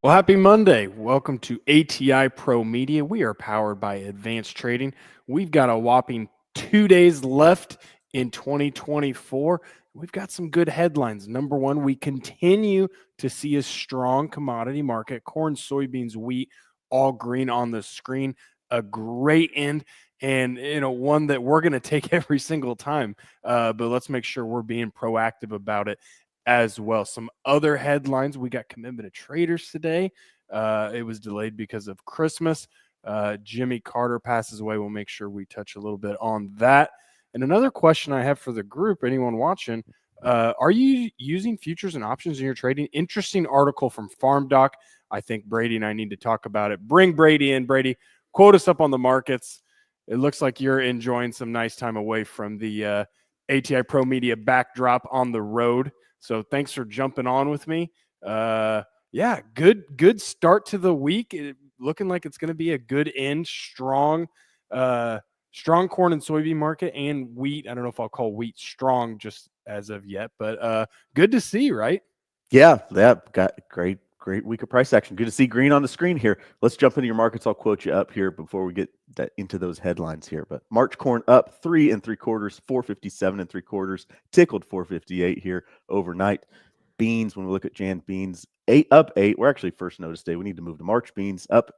Well, happy Monday. Welcome to ATI Pro Media. We are powered by Advanced Trading. We've got a whopping 2 days left in 2024. We've got some good headlines. Number one, we continue to see a strong commodity market. Corn, soybeans, wheat, all green on the screen. A great end, and one that we're going to take every single time. But let's make sure we're being proactive about it as well. Some other headlines: we got commitment of traders today. It was delayed because of Christmas. Jimmy Carter passes away. We'll make sure we touch a little bit on that. And another question I have for the group, anyone watching, are you using futures and options in your trading? Interesting article from Farm Doc. I think Brady and I need to talk about it. Bring Brady in. Brady, quote us up on the markets. It looks like you're enjoying some nice time away from the ATI Pro Media backdrop on the road. So thanks for jumping on with me. Yeah, good start to the week. Looking like it's going to be a good end. Strong corn and soybean market and wheat. I don't know if I'll call wheat strong just as of yet, but good to see, right? Yeah, that got great week of price action. Good to see green on the screen here. Let's jump into your markets. I'll quote you up here before we get into those headlines here. But March corn up 3 3/4, 457 3/4, tickled 458 here overnight. Beans, when we look at Jan beans, up 8. We're actually first notice day. We need to move to March beans, up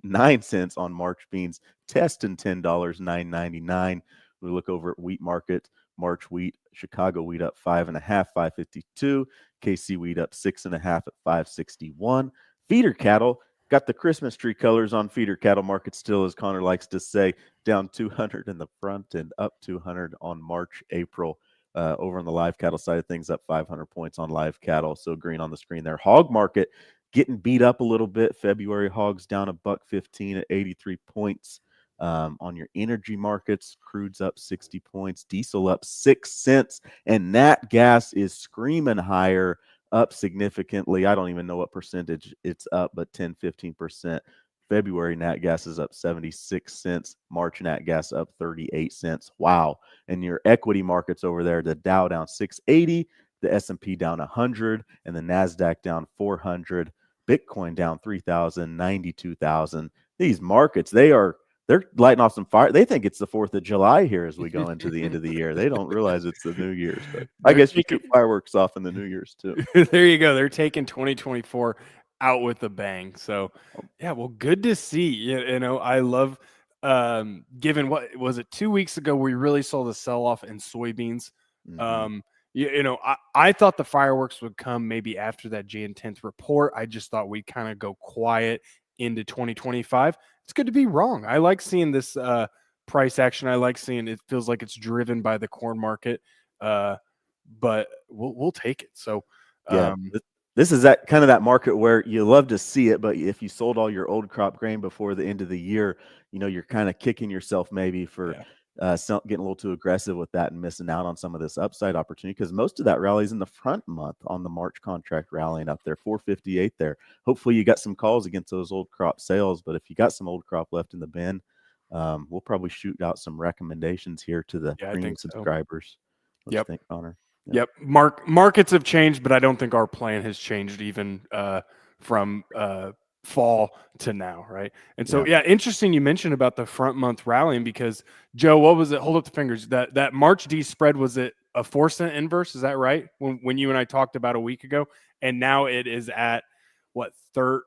9 cents on March beans, testing $10, 9.99. We look over at wheat market. March wheat, Chicago wheat up 5.5, 552. KC wheat up 6.5 at 561. Feeder cattle got the Christmas tree colors on feeder cattle market still, as Connor likes to say, down 200 in the front and up 200 on March, April. Over on the live cattle side of things, up 500 points on live cattle. So green on the screen there. Hog market getting beat up a little bit. February hogs down $1.15 at 83 points. On your energy markets, crude's up 60 points, diesel up 6 cents, and nat gas is screaming higher, up significantly. I don't even know what percentage it's up, but 10-15%. February nat gas is up 76 cents. March nat gas up 38 cents. Wow. And your equity markets over there, the Dow down 680, the S&P down 100, and the Nasdaq down 400. Bitcoin down 3,000, 92,000. These markets, they're lighting off some fire. They think it's the 4th of July here as we go into the end of the year. They don't realize it's the New Year's, but I They're guess you taking shoot fireworks off in the New Year's too. there you go. They're taking 2024 out with a bang. So, yeah, well, good to see. I love given what was it 2 weeks ago we really saw the sell off in soybeans. Mm-hmm. I thought the fireworks would come maybe after that Jan 10th report. I just thought we'd kind of go quiet into 2025. It's good to be wrong. I like seeing this price action. I like seeing it feels like it's driven by the corn market. But we'll take it. So, Yeah, um, this is that kind of that market where you love to see it, but if you sold all your old crop grain before the end of the year, you're kind of kicking yourself maybe for yeah, getting a little too aggressive with that and missing out on some of this upside opportunity because most of that rallies in the front month on the March contract rallying up there, 458 there. Hopefully you got some calls against those old crop sales, but if you got some old crop left in the bin, we'll probably shoot out some recommendations here to the yeah, I premium think so. subscribers. What you Yep, think, Connor? Yep. yep. Markets have changed, but I don't think our plan has changed even from fall to now, right? And so, Yeah. yeah, interesting. You mentioned about the front month rallying because Joe, what was it? Hold up the fingers. That March D spread, was it a 4 cent inverse? Is that right? When you and I talked about a week ago, and now it is at what third?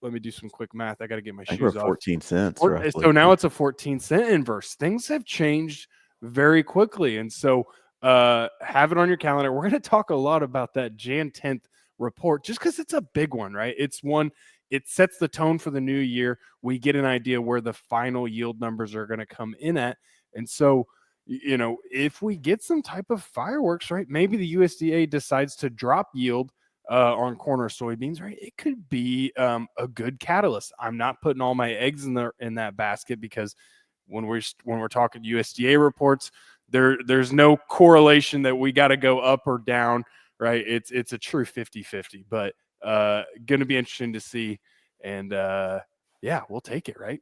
Let me do some quick math. I got to get my I think we're shoes off. 14 cents roughly. So now it's a 14-cent inverse. Things have changed very quickly. And so have it on your calendar. We're going to talk a lot about that Jan 10th report just because it's a big one, right? It sets the tone for the new year. We get an idea where the final yield numbers are going to come in at. And so, if we get some type of fireworks, right, maybe the USDA decides to drop yield on corn or soybeans, right? It could be a good catalyst. I'm not putting all my eggs in that basket because when we're talking USDA reports, there's no correlation that we got to go up or down, right? It's a true 50-50, but going to be interesting to see. And yeah, we'll take it, right?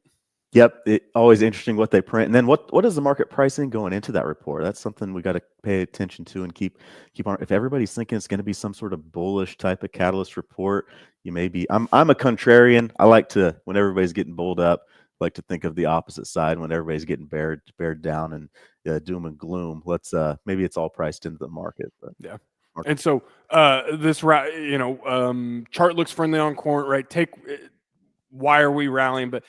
Yep, always interesting what they print, and then what is the market pricing going into that report? That's something we got to pay attention to and keep on. If everybody's thinking it's going to be some sort of bullish type of catalyst report, you may be. I'm a contrarian. I like to when everybody's getting bulled up, like to think of the opposite side when everybody's getting bared down and doom and gloom. Let's maybe it's all priced into the market, but Yeah. market. And so this chart looks friendly on corn, right? Why are we rallying? But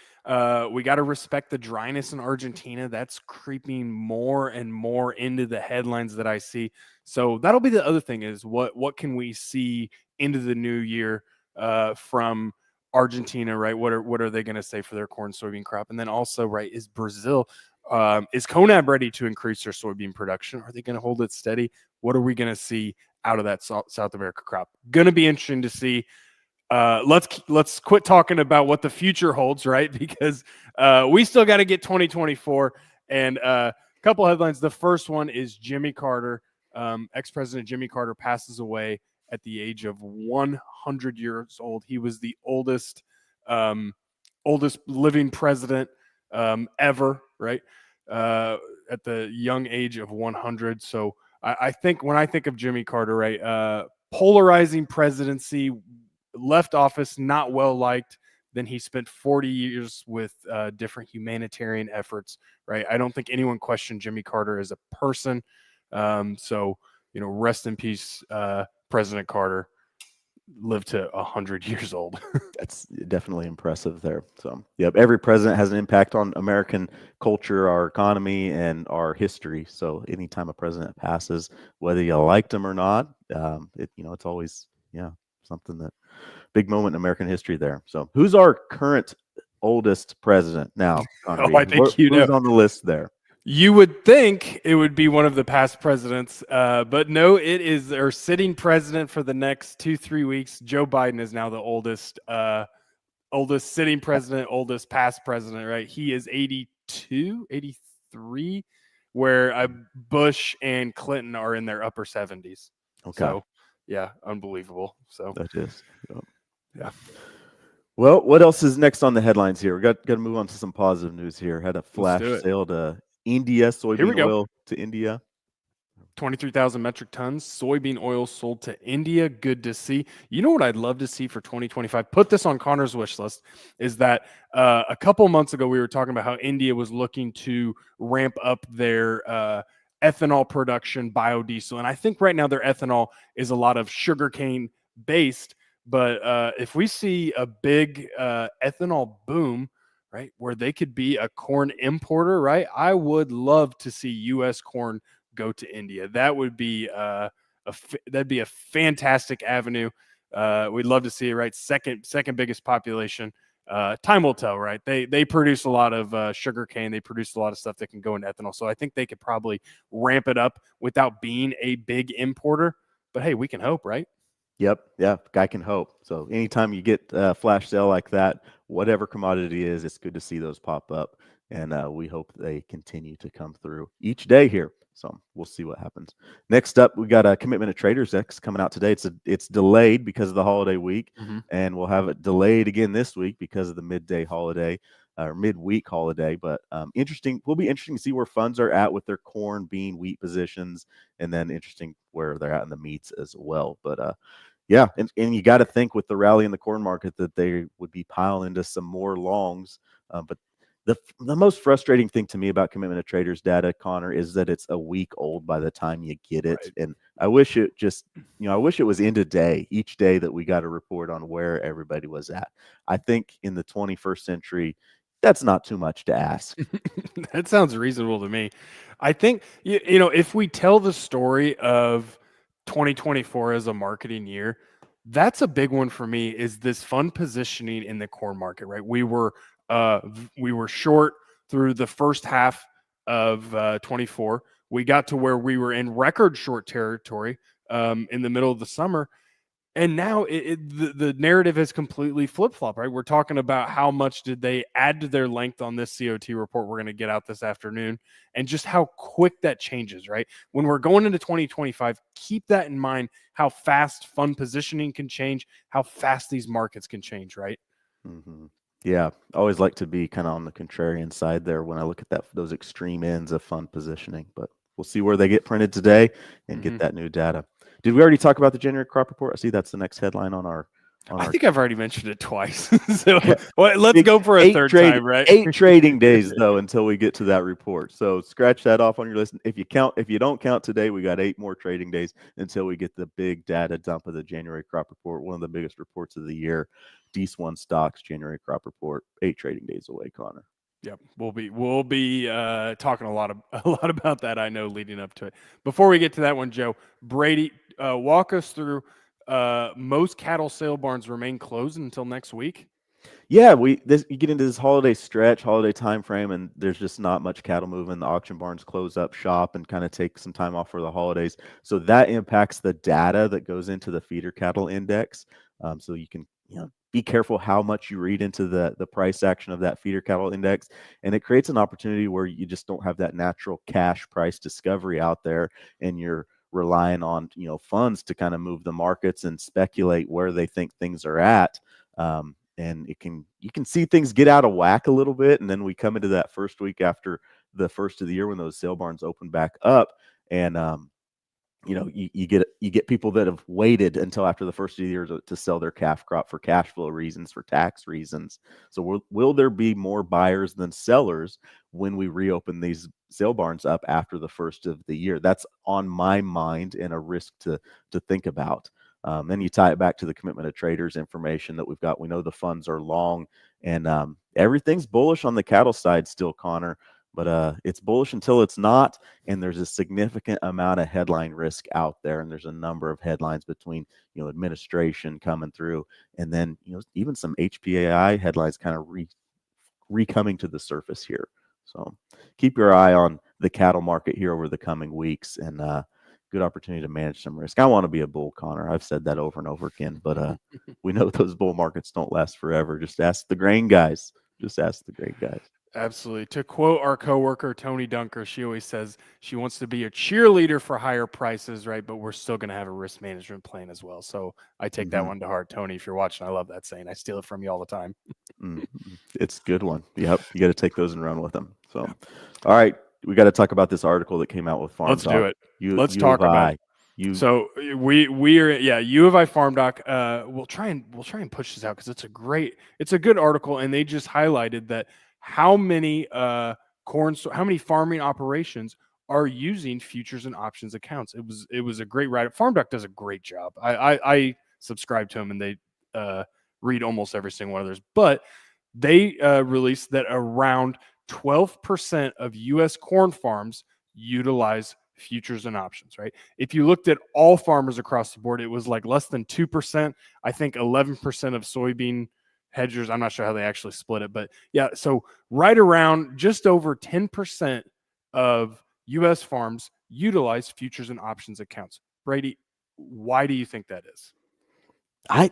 we got to respect the dryness in Argentina. That's creeping more and more into the headlines that I see. So that'll be the other thing is what can we see into the new year from Argentina, right? What are they going to say for their corn soybean crop? And then also, right, is Brazil is CONAB ready to increase their soybean production? Are they going to hold it steady? What are we going to see out of that South America crop? Going to be interesting to see. Let's quit talking about what the future holds, right? Because we still got to get 2024. And a couple headlines. The first one is Jimmy Carter, ex-president Jimmy Carter, passes away at the age of 100 years old. He was the um, oldest living president ever, right? At the young age of 100. So I think when I think of Jimmy Carter, right, polarizing presidency, left office not well liked. Then he spent 40 years with different humanitarian efforts, right? I don't think anyone questioned Jimmy Carter as a person. So, rest in peace, President Carter. Lived to 100 years old. That's definitely impressive there. So, yep, every president has an impact on American culture, our economy, and our history. So, anytime a president passes, whether you liked him or not, it's always something that big moment in American history there. So, who's our current oldest president now, Oh, Connery? I think you know. Who's on the list there? You would think it would be one of the past presidents, but no, it is our sitting president for the next 2-3 weeks. Joe Biden is now the oldest sitting president, oldest past president, right? He is 82, 83, where Bush and Clinton are in their upper 70s. Okay, So, yeah, unbelievable. So, that is. Yep. yeah, Well, what else is next on the headlines here? We got to move on to some positive news here. Had a let's do flash it. sale to India, Here we soybean go. oil to India. 23,000 metric tons soybean oil sold to India. Good to see. You know what I'd love to see for 2025? Put this on Connor's wish list. Is that a couple months ago we were talking about how India was looking to ramp up their ethanol production, biodiesel, and I think right now their ethanol is a lot of sugarcane based. But if we see a big ethanol boom, right, where they could be a corn importer, right, I would love to see U.S. corn go to India. That would be that'd be a fantastic avenue. We'd love to see it. Right, second biggest population. Time will tell. Right, they produce a lot of sugar cane. They produce a lot of stuff that can go into ethanol. So I think they could probably ramp it up without being a big importer. But hey, we can hope, right? Yep, yeah, guy can hope. So anytime you get a flash sale like that, whatever commodity is, it's good to see those pop up, and we hope they continue to come through each day here. So we'll see what happens. Next up, we got a commitment of Traders X coming out today. It's delayed because of the holiday week, Mm-hmm. and we'll have it delayed again this week because of the midday holiday or midweek holiday. But interesting, will be interesting to see where funds are at with their corn, bean, wheat positions, and then interesting where they're at in the meats as well. But yeah, and you got to think with the rally in the corn market that they would be piling into some more longs. But the most frustrating thing to me about commitment of traders data, Connor, is that it's a week old by the time you get it. Right. And I wish it just, I wish it was in a day, each day that we got a report on where everybody was at. I think in the 21st century, that's not too much to ask. That sounds reasonable to me. I think if we tell the story of 2024 as a marketing year, that's a big one for me. Is this fund positioning in the corn market? Right, we were short through the first half of 24. We got to where we were in record short territory in the middle of the summer, and now the narrative has completely flip-flopped, right? We're talking about how much did they add to their length on this COT report we're going to get out this afternoon, and just how quick that changes, right? When we're going into 2025, keep that in mind, how fast fund positioning can change, how fast these markets can change, right? Mm-hmm. Yeah, I always like to be kind of on the contrarian side there when I look at those extreme ends of fund positioning. But we'll see where they get printed today and get Hmm. that new data. Did we already talk about the January crop report? I see that's the next headline on I our think I've already mentioned it twice. So well, let's big go for a third time, right? 8 trading days though until we get to that report. So scratch that off on your list. If you don't count today, we got 8 more trading days until we get the big data dump of the January crop report, one of the biggest reports of the year. D1 stocks January crop report, 8 trading days away, Connor. Yep, we'll be talking a lot of a lot about that. I know leading up to it. Before we get to that one, Joe Brady, walk us through. Most cattle sale barns remain closed until next week. Yeah, you get into this holiday time frame, and there's just not much cattle moving. The auction barns close up shop and kind of take some time off for the holidays. So that impacts the data that goes into the feeder cattle index. So you can be careful how much you read into the price action of that feeder cattle index, and it creates an opportunity where you just don't have that natural cash price discovery out there, and you're relying on funds to kind of move the markets and speculate where they think things are at. And you can see things get out of whack a little bit, and then we come into that first week after the first of the year when those sale barns open back up, and you get people that have waited until after the first of the year to sell their calf crop for cash flow reasons, for tax reasons. So will there be more buyers than sellers when we reopen these sale barns up after the first of the year? That's on my mind and a risk to think about. Then you tie it back to the commitment of traders information that we've got. We know the funds are long, and everything's bullish on the cattle side still, Connor. But it's bullish until it's not, and there's a significant amount of headline risk out there, and there's a number of headlines between administration coming through, and then even some HPAI headlines kind of coming to the surface here. So keep your eye on the cattle market here over the coming weeks, and good opportunity to manage some risk. I want to be a bull, Connor. I've said that over and over again, but we know those bull markets don't last forever. Just ask the grain guys. Just ask the grain guys. Absolutely. To quote our coworker Tony Dunker, she always says she wants to be a cheerleader for higher prices, right? But we're still going to have a risk management plan as well. So I take that Mm-hmm. one to heart, Tony. If you're watching, I love that saying. I steal it from you all the time. It's a good one. Yep, you got to take those and run with them. So, all right, we got to talk about this article that came out with Farm Let's do Doc. it. Let's U of talk about it. I. You. So we are U of I Farm Doc. We'll try and push this out because it's a good article, and they just highlighted that how many how many farming operations are using futures and options accounts. It was a great write up. Farm Doc does a great job. I subscribe to them, and they read almost every single one of theirs. But they released that around 12% of U.S. corn farms utilize futures and options, right? If you looked at all farmers across the board, it was like less than 2%. I think 11% of soybean hedgers. I'm not sure how they actually split it, but yeah, so right around just over 10% of US farms utilize futures and options accounts. Brady, why do you think that is? I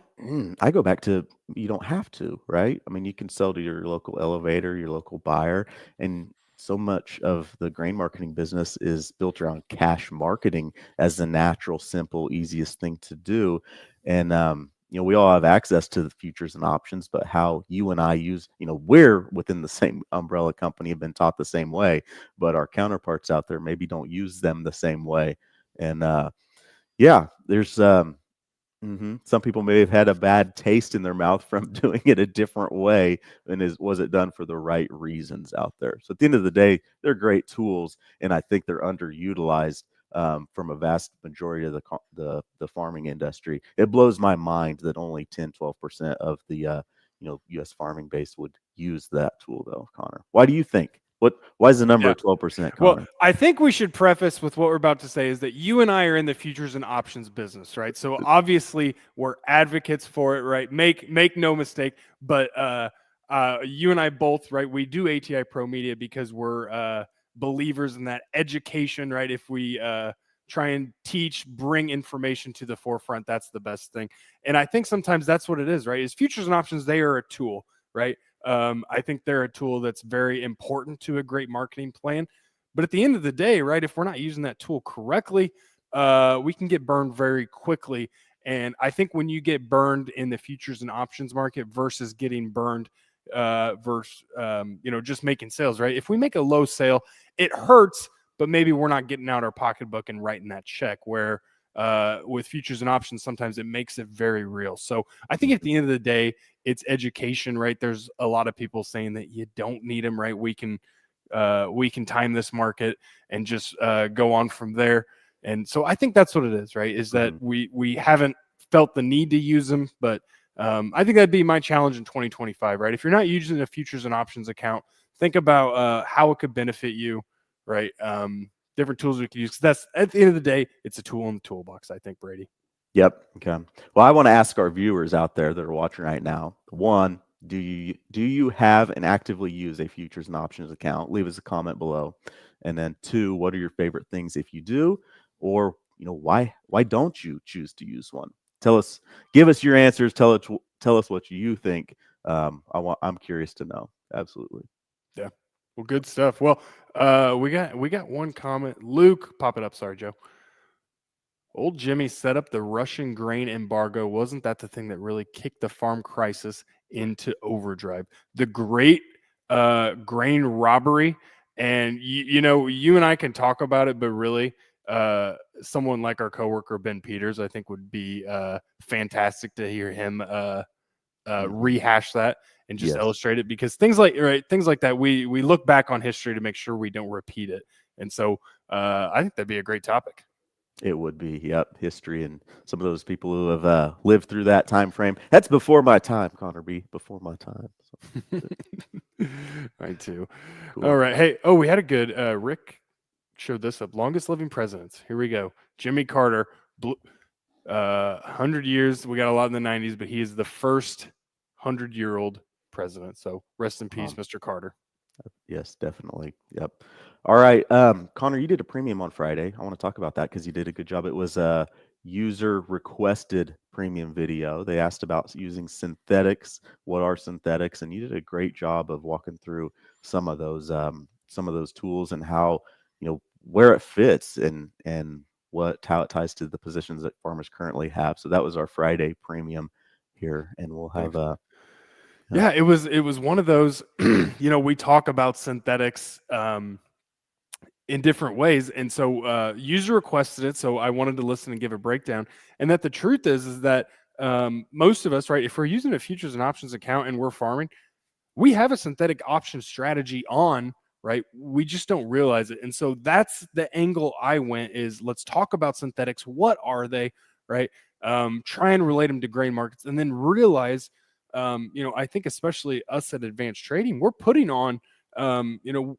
go back to you don't have to, right? I mean, you can sell to your local elevator, your local buyer, and so much of the grain marketing business is built around cash marketing as the natural, simple, easiest thing to do. And we all have access to the futures and options, but how you and I use, we're within the same umbrella company, have been taught the same way, but our counterparts out there maybe don't use them the same way. And yeah, there's some people may have had a bad taste in their mouth from doing it a different way, and was it done for the right reasons out there? So at the end of the day, they're great tools, and I think they're underutilized from a vast majority of the farming industry. It blows my mind that only 10-12% of the U.S. farming base would use that tool, though. Connor, why do you think? Why is the number Yeah. 12%, Well, Connor? I think we should preface with what we're about to say is that you and I are in the futures and options business, right? So obviously we're advocates for it, right? Make no mistake. But you and I both, right? We do ATI Pro Media because we're believers in that education, right? If we try and teach, bring information to the forefront, that's the best thing. And I think sometimes that's what it is, right? Is futures and options, they are a tool, right? I think they're a tool that's very important to a great marketing plan. But at the end of the day, right, if we're not using that tool correctly, we can get burned very quickly. And I think when you get burned in the futures and options market versus getting burned versus just making sales, right? If we make a low sale, it hurts, but maybe we're not getting out our pocketbook and writing that check. Where with futures and options, sometimes it makes it very real. So I think at the end of the day, it's education, right? There's a lot of people saying that you don't need them, right? We can time this market and just go on from there. And so I think that's what it is, right? Is that we haven't felt the need to use them, but I think that'd be my challenge in 2025, right? If you're not using a futures and options account, think about how it could benefit you, right? Different tools we could use. 'Cause that's at the end of the day, it's a tool in the toolbox, I think, Brady. Yep. Okay. Well, I want to ask our viewers out there that are watching right now. One, do you have and actively use a futures and options account? Leave us a comment below. And then two, what are your favorite things if you do, or why don't you choose to use one? Tell us, give us your answers. Tell us what you think. I'm curious to know. Absolutely. Yeah. Well, good stuff. Well, we got one comment. Luke, pop it up. Sorry, Joe. Old Jimmy set up the Russian grain embargo. Wasn't that the thing that really kicked the farm crisis into overdrive? The great grain robbery. And, you and I can talk about it, but really, someone like our coworker, Ben Peters, I think would be fantastic to hear him rehash that and just Yes, illustrate it, because things like that, we look back on history to make sure we don't repeat it. And so I think that'd be a great topic. it would be. Yep, history and some of those people who have lived through that time frame. That's before my time, Connor B. Before my time. So, I too. All cool. right. Hey, we had a good Rick showed this up. Longest living presidents. Here we go. Jimmy Carter, 100 years. We got a lot in the 90s, but he is the first 100-year-old president. So rest in peace, Mr. Carter. Yes, definitely. Yep. All right. Connor, you did a premium on Friday. I want to talk about that because you did a good job. It was a user requested premium video. They asked about using synthetics. What are synthetics? And you did a great job of walking through some of those tools and how, where it fits and how it ties to the positions that farmers currently have. So that was our Friday premium here, and we'll have Thanks. yeah. Yeah, it was one of those. We talk about synthetics in different ways, and so user requested it. So I wanted to listen and give a breakdown. And that the truth is that most of us, right, if we're using a futures and options account and we're farming, we have a synthetic option strategy on, right? We just don't realize it. And so that's the angle I went, is let's talk about synthetics. What are they, right? Try and relate them to grain markets, and then realize, I think especially us at Advanced Trading, we're putting on,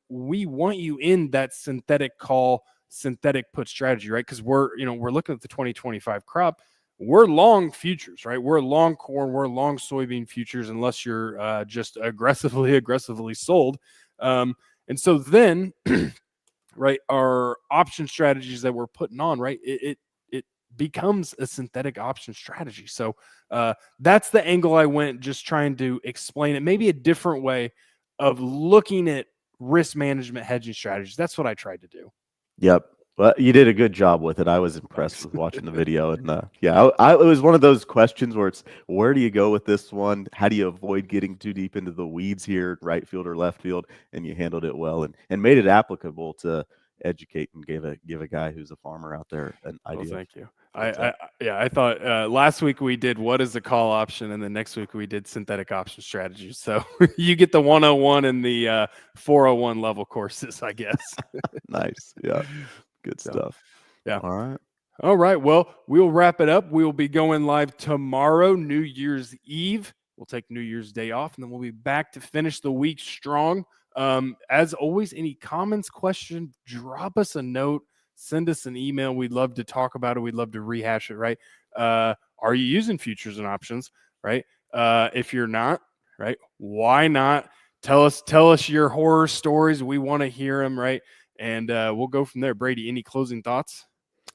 we want you in that synthetic call, synthetic put strategy, right? Because we're looking at the 2025 crop. We're long futures, right? We're long corn, we're long soybean futures, unless you're just aggressively sold. And so then, right, our option strategies that we're putting on, right, it becomes a synthetic option strategy. So that's the angle I went, just trying to explain it, maybe a different way of looking at risk management hedging strategies. That's what I tried to do. Yep. Well, you did a good job with it. I was impressed Thanks. with watching the video, and yeah, it was one of those questions where it's where do you go with this one? How do you avoid getting too deep into the weeds here, right field or left field? And you handled it well, and made it applicable to educate and give a guy who's a farmer out there an Well, idea of thank you. what's up. I thought last week we did what is the call option, and then next week we did synthetic option strategies. So you get the 101 and the 401 level courses, I guess. Nice. Yeah. Good So stuff. yeah. All right. All right. Well, we'll wrap it up. We will be going live tomorrow, New Year's Eve. We'll take New Year's Day off, and then we'll be back to finish the week strong. As always, any comments, questions, drop us a note, send us an email. We'd love to talk about it. We'd love to rehash it, right? Are you using futures and options, right? If you're not, right, why not? Tell us your horror stories. We want to hear them, right? And we'll go from there. Brady, any closing thoughts?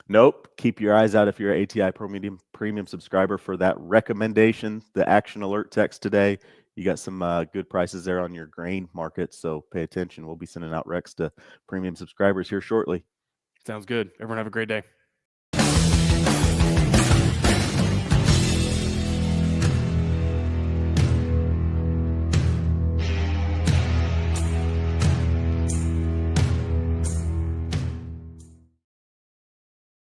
Nope. Keep your eyes out if you're an ATI Premium subscriber for that recommendation, the action alert text today. You got some good prices there on your grain market, so pay attention. We'll be sending out recs to premium subscribers here shortly. Sounds good. Everyone have a great day.